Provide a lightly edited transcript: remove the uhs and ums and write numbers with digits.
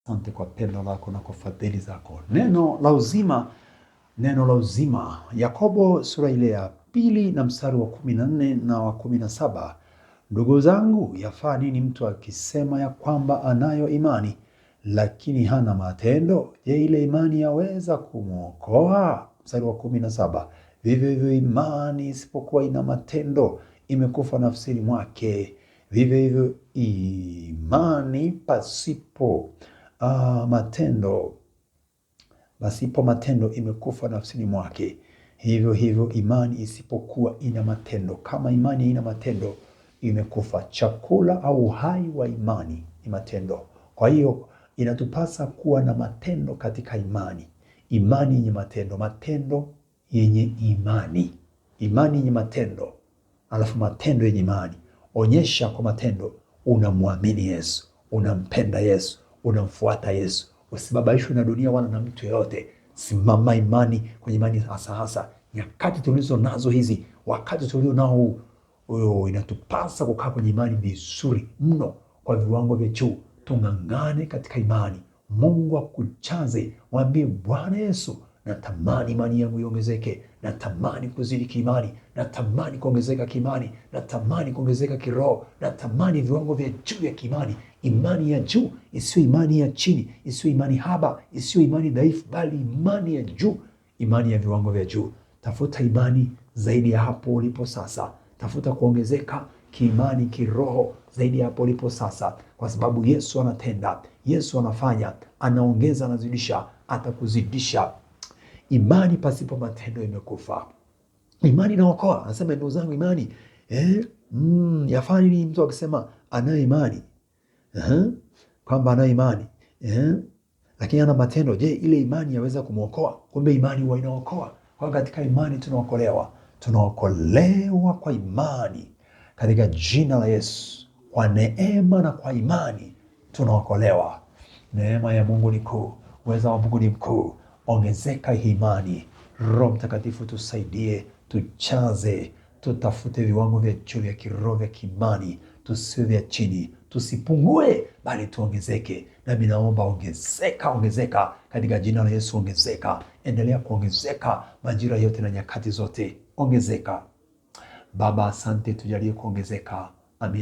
Asante kwa pendo lako na kwa fadhili zako. Neno la uzima, neno la uzima. Yakobo sura ile ya 2 na mstari wa 14 na wa 17. Ndugu zangu, yafaa nini mtu akisema ya kwamba anayo imani lakini hana matendo? Je, ile imani yaweza kumwokoa? Mstari wa 17. Vivyo hivyo imani isipokuwa ina matendo imekufa nafsini mwake. Vivyo hivyo imani pasipo matendo imekufa nafsini mwake. Hivyo hivyo imani isipokuwa ina matendo, kama imani haina matendo, imekufa. Chakula au uhai wa imani ni matendo. Kwa hiyo inatupasa kuwa na matendo katika imani. Imani yenye matendo, matendo yenye imani, imani yenye matendo, alafu matendo yenye imani. Onyesha kwa matendo unamwamini Yesu, unampenda Yesu, unamfuata Yesu. Usibabaishwe na dunia wala na mtu yeyote. Simama imani, kwenye imani hasa nyakati tulizo nazo hizi, wakati tulio nao inatupasa kukaa kwenye imani vizuri mno, kwa viwango vya juu. Tung'ang'ane katika imani. Mungu akujaze. Mwambie Bwana Yesu, natamani imani yangu iongezeke, natamani kuzidi kiimani, natamani kuongezeka kiimani, natamani kuongezeka kiroho, natamani viwango vya juu vya kiimani. Imani ya juu, isiyo imani ya chini, isiyo imani haba, isiyo imani dhaifu, bali imani ya juu, imani ya viwango vya juu. Tafuta imani zaidi ya hapo ulipo sasa. Tafuta kuongezeka kiimani, kiroho zaidi ya hapo ulipo sasa, kwa sababu Yesu anatenda, Yesu anafanya, anaongeza, anazidisha, atakuzidisha. Imani pasipo matendo imekufa. Imani inaokoa. Anasema ndugu zangu, imani yafaa nini mtu akisema anayo imani kwamba anayo imani lakini hana matendo? Je, ile imani yaweza kumwokoa? Kumbe imani huwa inaokoa. Kwa katika imani tunaokolewa, tunaokolewa kwa imani katika jina la Yesu. Kwa neema na kwa imani tunaokolewa. Neema ya Mungu ni kuu, uweza wa Mungu ni mkuu. Ongezeka imani. Roho Mtakatifu tusaidie, tuchaze, tutafute viwango vya juu vya kiroho vya kiimani, tusiwe vya chini, tusipungue bali tuongezeke. Nami naomba ongezeka katika jina la Yesu. Ongezeka, endelea kuongezeka majira yote na nyakati zote. Ongezeka Baba, asante, tujalie kuongezeka